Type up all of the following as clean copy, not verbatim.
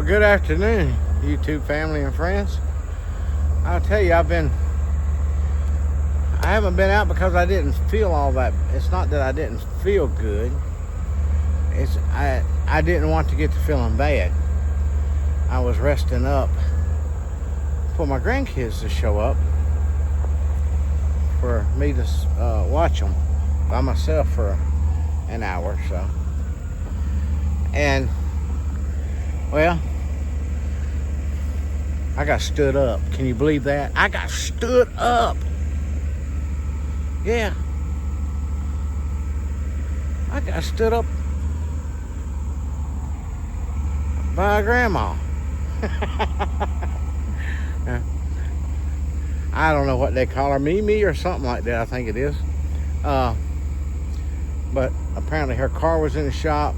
Good afternoon, YouTube family and friends. I'll tell you, I haven't been out because I didn't feel all that. It's not that I didn't feel good. I didn't want to get to feeling bad. I was resting up for my grandkids to show up for me to watch them by myself for an hour or so. And well, I got stood up. Can you believe that? I got stood up. Yeah. I got stood up by a grandma. I don't know what they call her, Mimi or something like that, I think it is. But apparently her car was in the shop.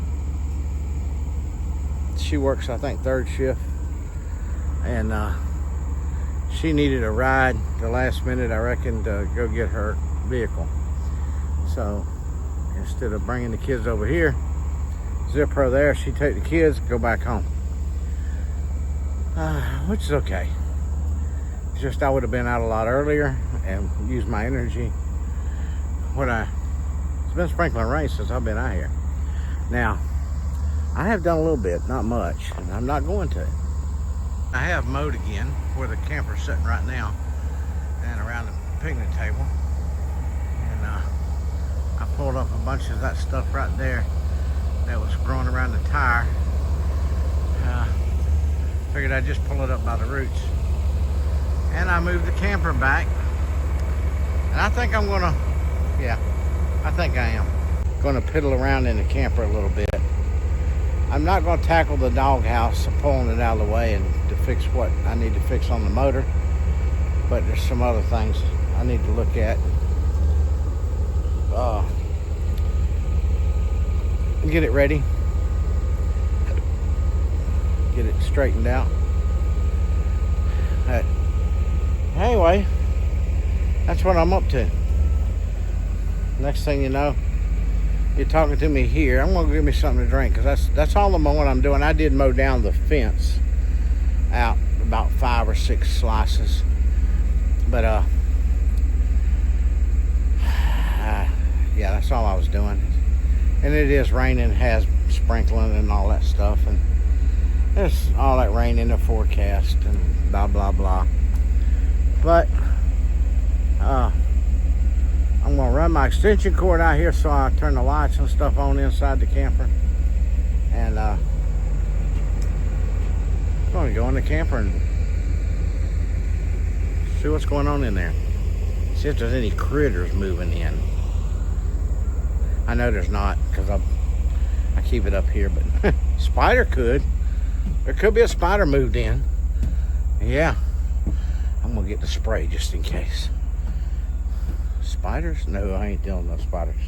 She works, I think, third shift. And she needed a ride the last minute, I reckon, to go get her vehicle. So instead of bringing the kids over here, zip her there, she take the kids, go back home. Which is okay. It's just I would have been out a lot earlier and used my energy. It's been sprinkling rain since I've been out here. Now, I have done a little bit, not much, and I'm not going to. I have mowed again where the camper's sitting right now and around the picnic table. And I pulled up a bunch of that stuff right there that was growing around the tire. Figured I'd just pull it up by the roots. And I moved the camper back. And I think I'm gonna, I think I am gonna piddle around in the camper a little bit. I'm not going to tackle the doghouse, pulling it out of the way and to fix what I need to fix on the motor. But there's some other things I need to look at. Get it ready. Get it straightened out. Anyway, that's what I'm up to. Next thing you know, you're talking to me here. I'm gonna give me something to drink because that's all the mowing I'm doing. I did mow down the fence out about 5 or 6 slices, but yeah, that's all I was doing. And it is raining, has sprinkling and all that stuff, and there's all that rain in the forecast and blah blah blah. But I'm gonna run my extension cord out here so I turn the lights and stuff on inside the camper. And I'm gonna go in the camper and see what's going on in there. See if there's any critters moving in. I know there's not because I keep it up here, but spider could. There could be a spider moved in. Yeah, I'm gonna get the spray just in case. Spiders? No, I ain't dealing with no spiders.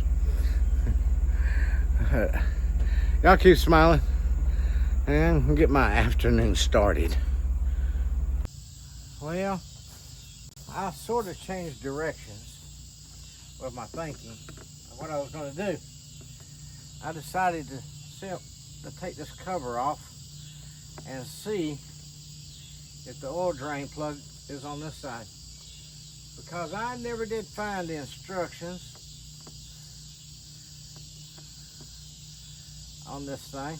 Y'all keep smiling and get my afternoon started. Well, I sort of changed directions with my thinking of what I was going to do. I decided to take this cover off and see if the oil drain plug is on this side. Because I never did find the instructions on this thing.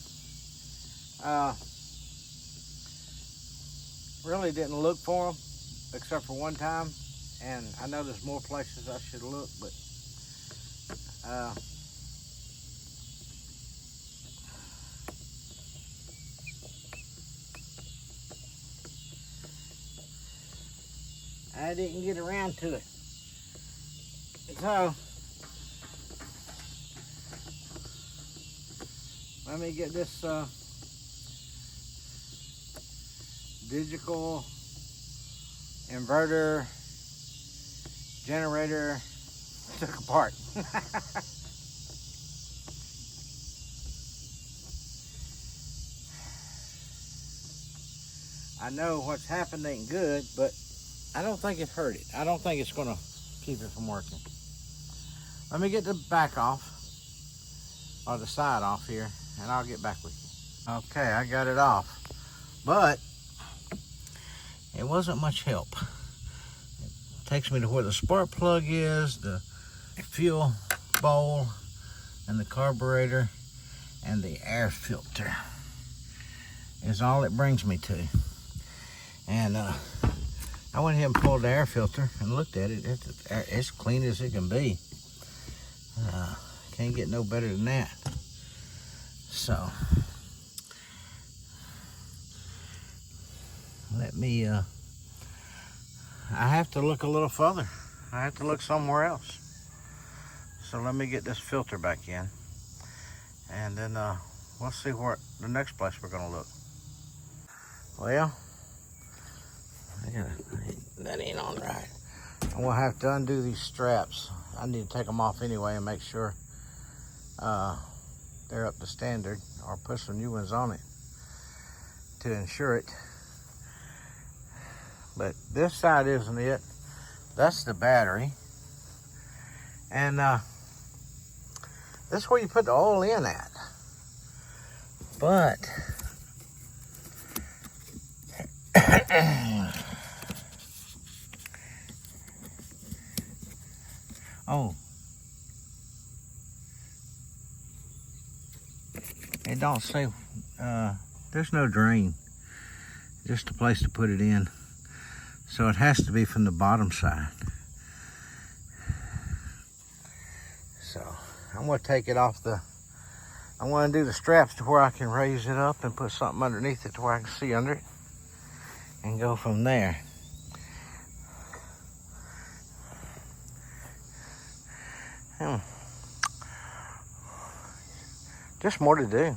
Really didn't look for them except for one time, and I know there's more places I should look, but I didn't get around to it. So let me get this digital inverter generator took apart. I know what's happened ain't good, but I don't think it hurt it. I don't think it's gonna keep it from working. Let me get the back off, or the side off here, and I'll get back with you. Okay, I got it off. But it wasn't much help. It takes me to where the spark plug is, the fuel bowl, and the carburetor, and the air filter is all it brings me to. And I went ahead and pulled the air filter and looked at it. It's clean as it can be. Can't get no better than that. So let me, I have to look a little further. I have to look somewhere else. So let me get this filter back in. And then we'll see where the next place we're gonna look. Well, that ain't on right. I'm gonna have to undo these straps. I need to take them off anyway and make sure they're up to standard, or put some new ones on it to ensure it. But this side isn't it. That's the battery. And this is where you put the oil in at. But oh, it don't say, there's no drain, just a place to put it in. So it has to be from the bottom side. So I'm gonna take it off I'm gonna do the straps to where I can raise it up and put something underneath it to where I can see under it and go from there. Just more to do.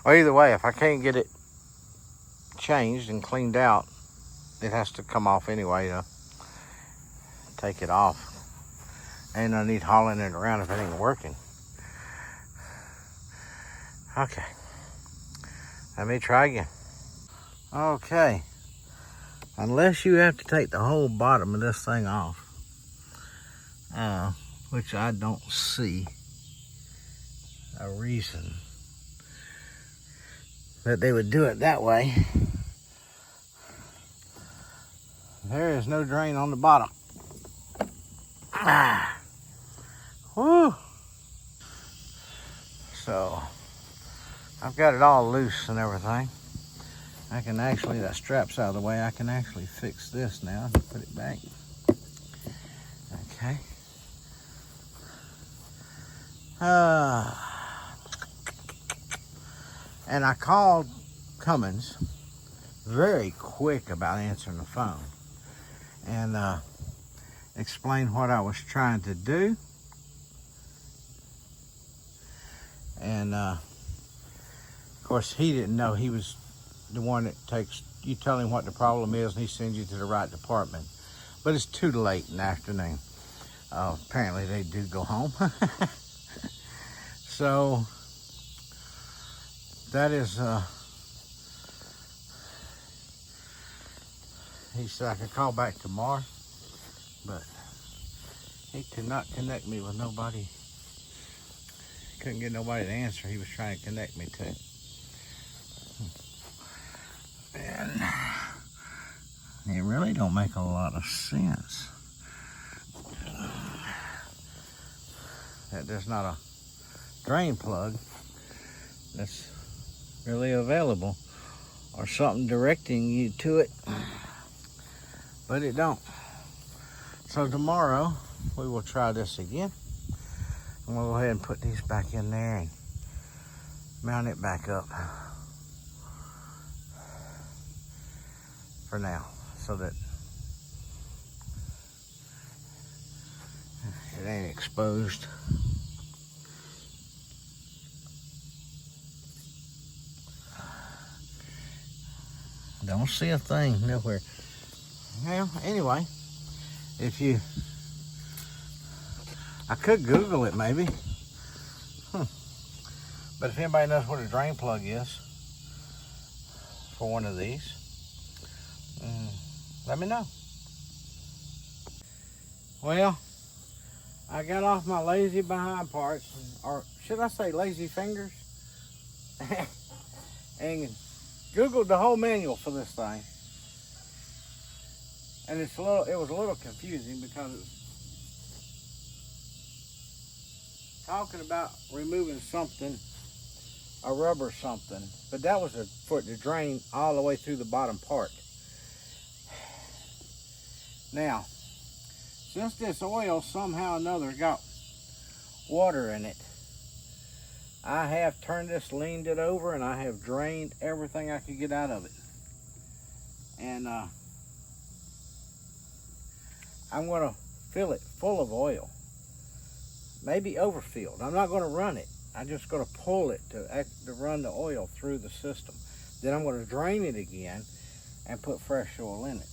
Well, either way, if I can't get it changed and cleaned out, it has to come off anyway to take it off. Ain't no need hauling it around if it ain't working. Okay, let me try again. Okay, unless you have to take the whole bottom of this thing off, which I don't see a reason that they would do it that way. There is no drain on the bottom. Whew. So I've got it all loose and everything. I can actually, that strap's out of the way, I can actually fix this now and put it back. Okay. And I called Cummins, very quick about answering the phone, and explained what I was trying to do. And of course, he didn't know he was the one that takes, you tell him what the problem is and he sends you to the right department. But it's too late in the afternoon. Apparently they do go home. So that is, he said I could call back tomorrow, but he could not connect me with nobody. Couldn't get nobody to answer he was trying to connect me to. And it really don't make a lot of sense that there's not a drain plug that's really available or something directing you to it, but it don't. So tomorrow we will try this again. I'm gonna go ahead and put these back in there and mount it back up for now, so that it ain't exposed. Don't see a thing nowhere. Well, anyway, if you, I could Google it maybe. But if anybody knows what a drain plug is for one of these, let me know. Well, I got off my lazy behind parts, or should I say lazy fingers, and Googled the whole manual for this thing. And it was a little confusing because it was talking about removing something, a rubber something, but that was for it to drain all the way through the bottom part. Now, since this oil somehow or another got water in it, I have turned this, leaned it over, and I have drained everything I could get out of it. And I'm going to fill it full of oil. Maybe overfilled. I'm not going to run it. I'm just going to pull it to run the oil through the system. Then I'm going to drain it again and put fresh oil in it.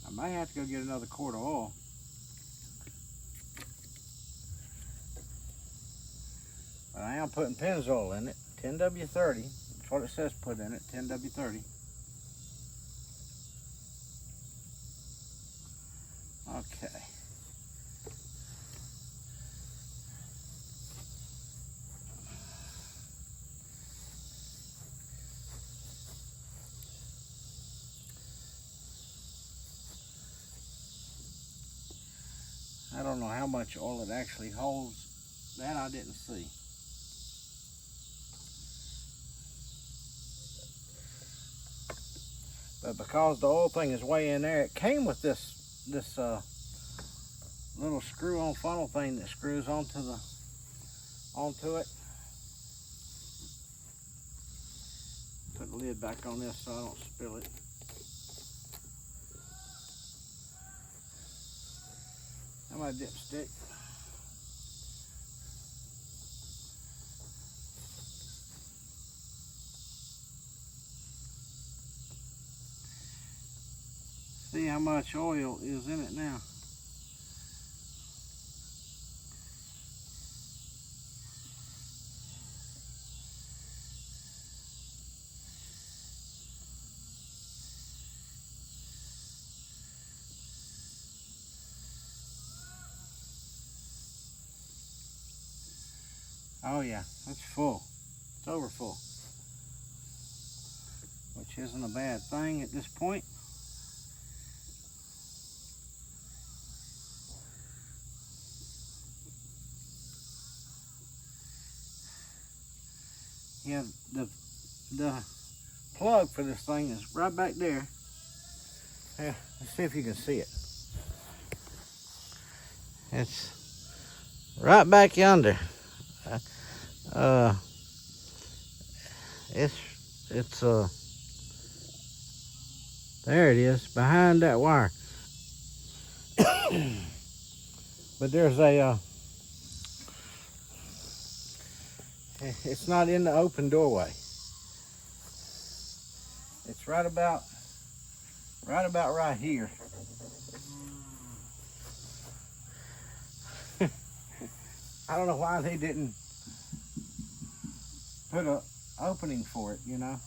I might have to go get another quart of oil. But I am putting Pennzoil in it, 10W30. That's what it says put in it, 10W30. Okay. I don't know how much oil it actually holds. That I didn't see. But because the oil thing is way in there, it came with this little screw-on funnel thing that screws onto it. Put the lid back on this so I don't spill it. That's my dipstick. See how much oil is in it now. Oh yeah, it's full. It's over full. Which isn't a bad thing at this point. Yeah, the plug for this thing is right back there. Yeah, let's see if you can see it. It's right back yonder. It's there it is, behind that wire. But there's a it's not in the open doorway. It's right about right here. I don't know why they didn't put a opening for it, you know.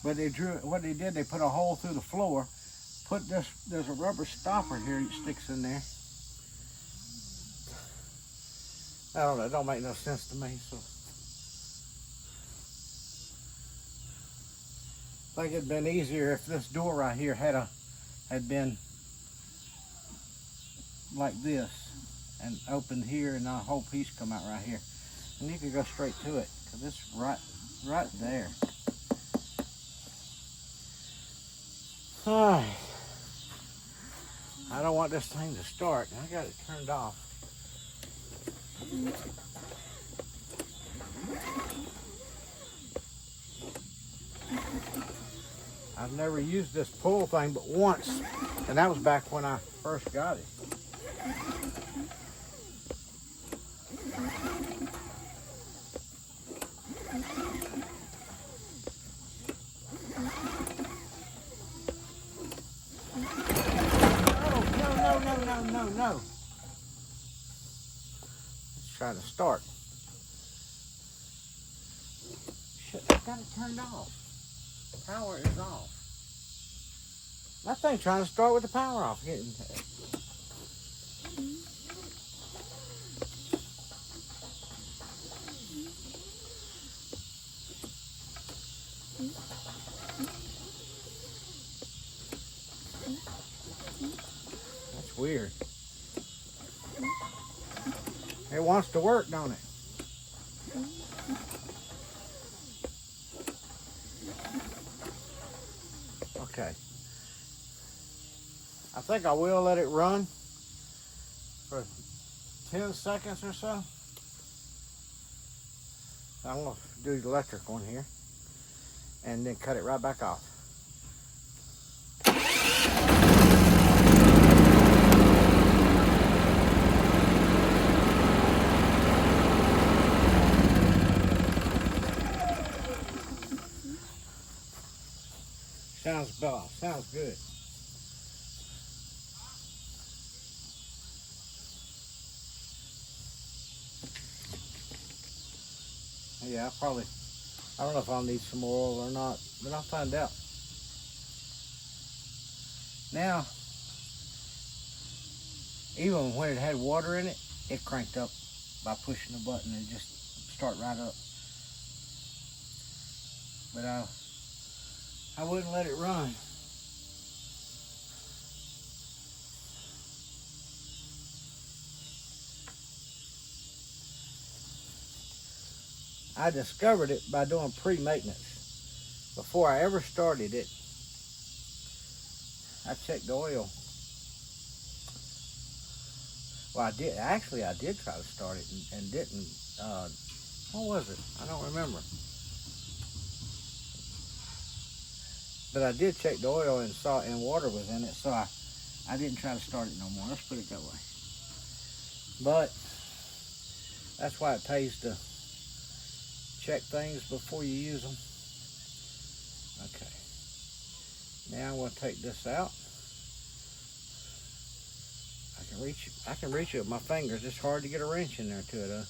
But they drew it, what they did, they put a hole through the floor, put this, there's a rubber stopper here that sticks in there. I don't know, it don't make no sense to me, so. I think it'd been easier if this door right here had been like this and opened here and a whole piece come out right here. And you could go straight to it, because it's right there. Alright. I don't want this thing to start. I got it turned off. I've never used this pull thing but once, and that was back when I first got it. No. trying to start. Shit, I got it turned off. Power is off. That thing trying to start with the power off. That's weird. It wants to work, don't it? Okay. I think I will let it run for 10 seconds or so. I'm going to do the electric one here and then cut it right back off. Sounds good. Yeah, I don't know if I'll need some more oil or not, but I'll find out. Now, even when it had water in it, it cranked up by pushing the button and just start right up. But I wouldn't let it run. I discovered it by doing pre-maintenance. Before I ever started it, I checked the oil. Well, I did try to start it and didn't. What was it? I don't remember. But I did check the oil and saw and water was in it, so I didn't try to start it no more. Let's put it that way. But that's why it pays to check things before you use them. Okay. Now I'm going to take this out. I can reach it with my fingers. It's hard to get a wrench in there to it.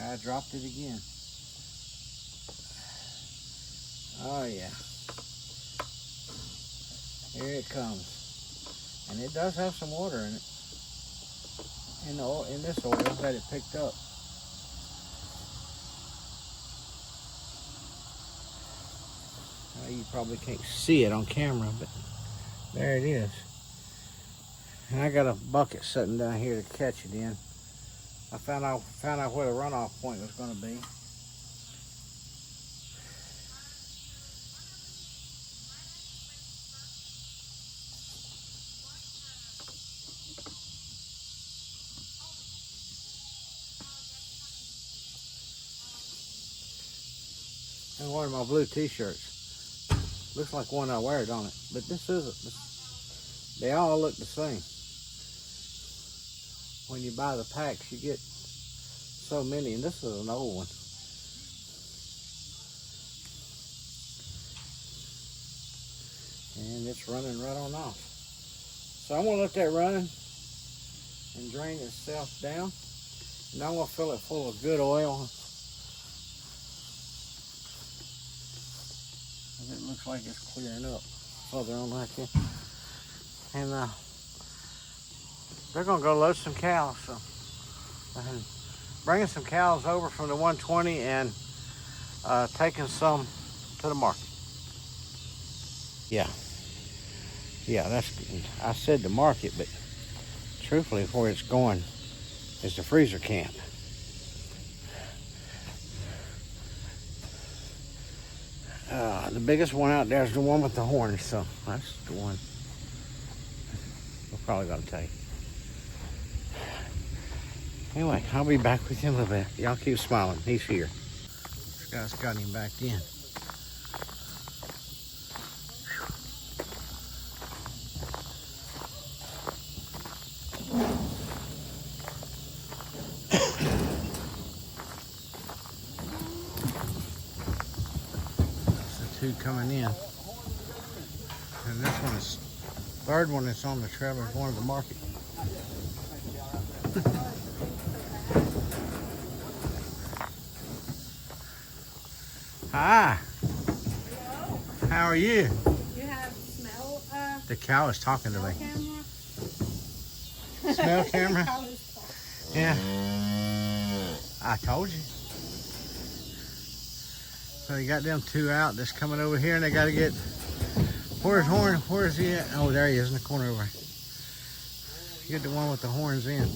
I dropped it again. Oh yeah. Here it comes. And it does have some water in it. In this oil that it picked up. You probably can't see it on camera, but there it is. And I got a bucket sitting down here to catch it in. I found out where the runoff point was going to be. And one of my blue t-shirts. Looks like one I wear, don't it? But this isn't. They all look the same. When you buy the packs, you get so many, and this is an old one. And it's running right on off. So I'm gonna let that run and drain itself down. Now I'm gonna fill it full of good oil. It looks like it's clearing up further on like that. And they're gonna go load some cows, so bringing some cows over from the 120 and taking some to the market. Yeah, I said the market, but truthfully where it's going is the freezer camp. The biggest one out there is the one with the horns, so that's the one we're probably gonna take. Anyway, I'll be back with you in a little bit. Y'all keep smiling. He's here. This guy's got him back in. two coming in. And this one is, third one that's on the trailer is going to the market. Hi. Hello. How are you? You have smell The cow is talking to me. camera? Smell camera? Cow is talking. Yeah. I told you. So you got them two out that's coming over here, and they got to get, where's Horn? Where's he at? Oh, there he is in the corner over. Get the one with the horns in.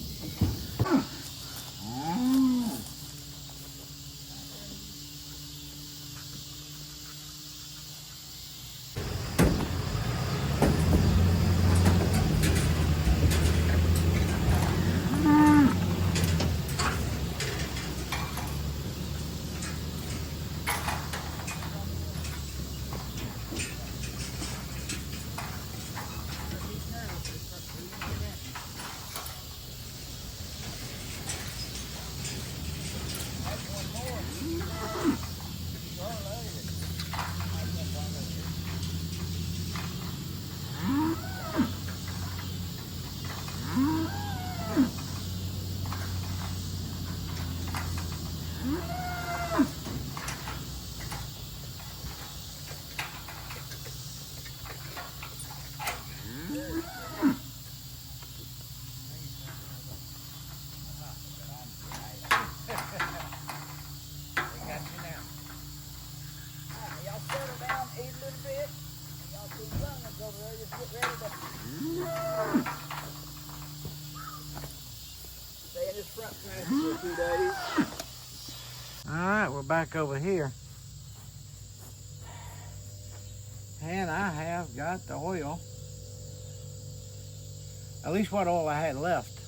Alright, we're back over here. And I have got the oil. At least what oil I had left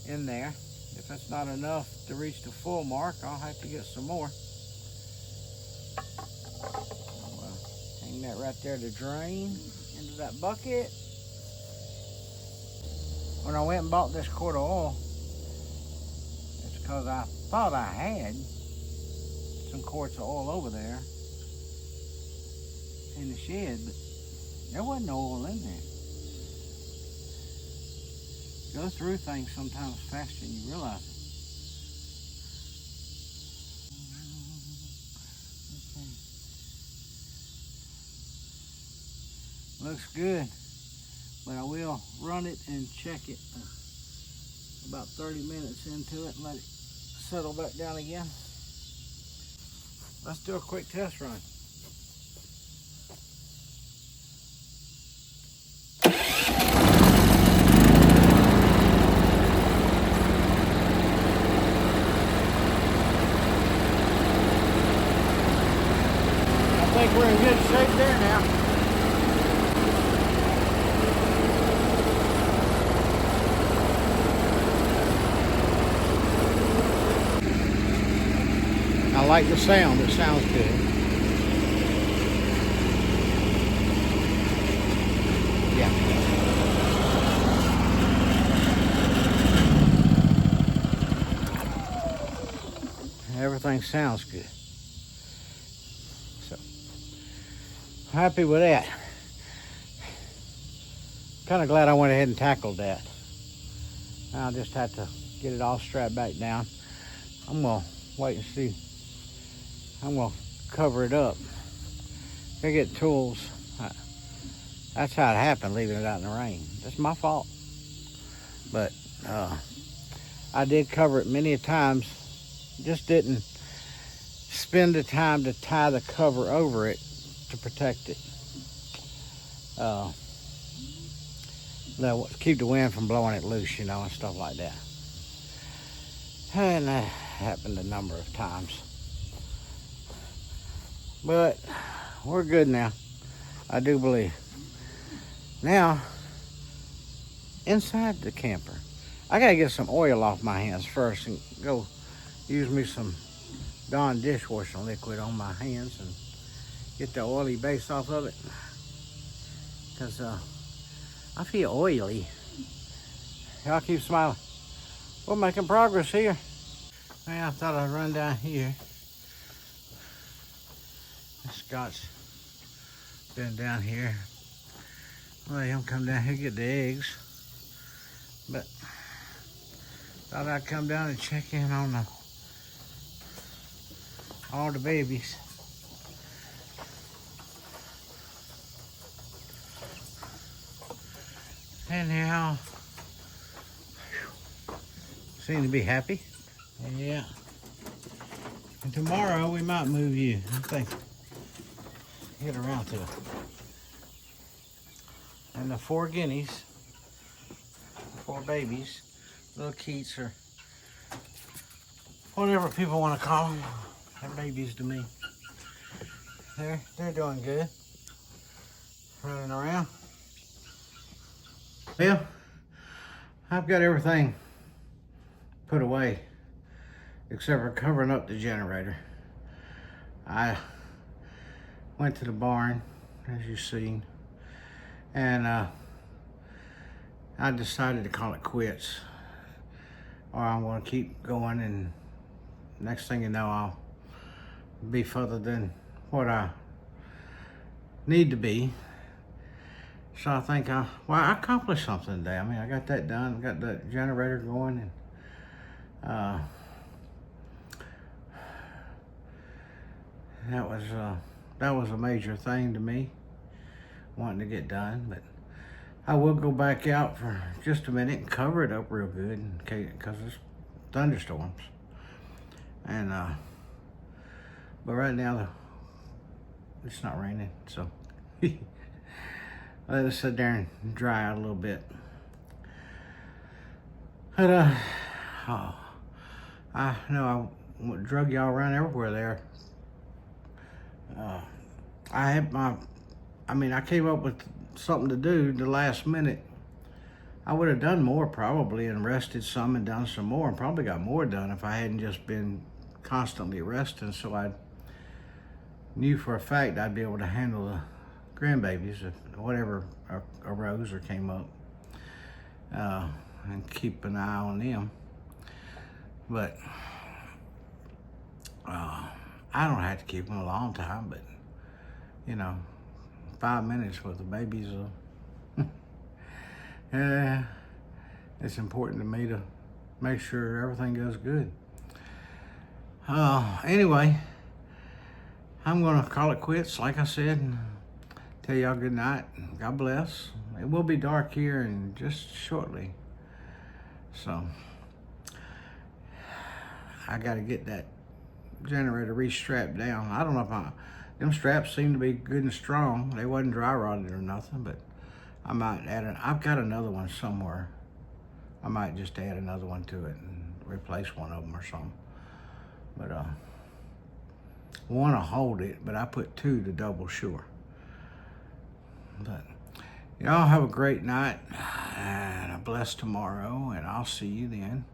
in there. If it's not enough to reach the full mark, I'll have to get some more. Well, hang that right there to drain into that bucket. When I went and bought this quart of oil, it's because I thought I had some quarts of oil over there in the shed, but there wasn't no oil in there. Go through things sometimes faster than you realize it. Okay. Looks good, but I will run it and check it about 30 minutes into it and let it settle back down again. Let's do a quick test run. I think we're in good shape there now. I like the sound, it sounds good. Yeah. Everything sounds good. So, happy with that. Kind of glad I went ahead and tackled that. I'll just have to get it all strapped back down. I'm gonna wait and see. I'm gonna cover it up. If I get tools, that's how it happened, leaving it out in the rain. That's my fault. But I did cover it many a times. Just didn't spend the time to tie the cover over it to protect it. Keep the wind from blowing it loose, you know, and stuff like that. And that happened a number of times. But we're good now, I do believe. Now, inside the camper, I gotta get some oil off my hands first and go use me some Dawn dishwashing liquid on my hands and get the oily base off of it. Because I feel oily. Y'all keep smiling. We're making progress here. Now, I thought I'd run down here Scott's been down here. Well, he'll come down here get the eggs. But thought I'd come down and check in on all the babies. And they all seem to be happy. Yeah. And tomorrow we might move you. I think. Get around to it. And the 4 guineas, 4 babies, little Keats or whatever people want to call them. They're babies to me. They're doing good. Running around. Well, I've got everything put away except for covering up the generator. I went to the barn, as you've seen, and I decided to call it quits, or I'm going to keep going, and next thing you know, I'll be further than what I need to be. So I think I accomplished something today. I mean, I got that done, got that generator going, and that was a major thing to me, wanting to get done. But I will go back out for just a minute and cover it up real good, because it's thunderstorms. And but right now it's not raining, so let us sit there and dry out a little bit. But I know I drug y'all around everywhere there. I came up with something to do the last minute. I would have done more probably, and rested some and done some more, and probably got more done if I hadn't just been constantly resting. So I knew for a fact I'd be able to handle the grandbabies if whatever arose or came up, and keep an eye on them. But I don't have to keep them a long time, but 5 minutes with the babies, it's important to me to make sure everything goes good. Anyway, I'm gonna call it quits, like I said, and tell y'all good night. God bless. It will be dark here in just shortly, so I got to get that generator re-strapped down. I don't know if them straps seem to be good and strong. They wasn't dry rotted or nothing, but I might add I've got another one somewhere. I might just add another one to it and replace one of them or something. But one will hold it, but I put 2 to double sure. But y'all have a great night and a blessed tomorrow, and I'll see you then.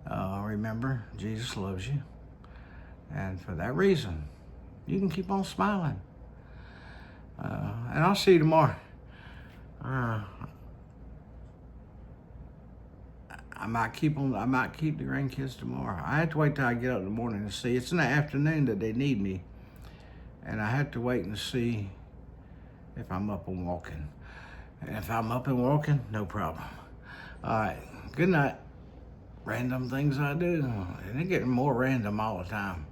Remember, Jesus loves you, and for that reason, you can keep on smiling. And I'll see you tomorrow. I might keep the grandkids tomorrow. I have to wait till I get up in the morning to see. It's in the afternoon that they need me, and I have to wait and see if I'm up and walking. And if I'm up and walking, no problem. All right, good night. Random things I do, and they're getting more random all the time.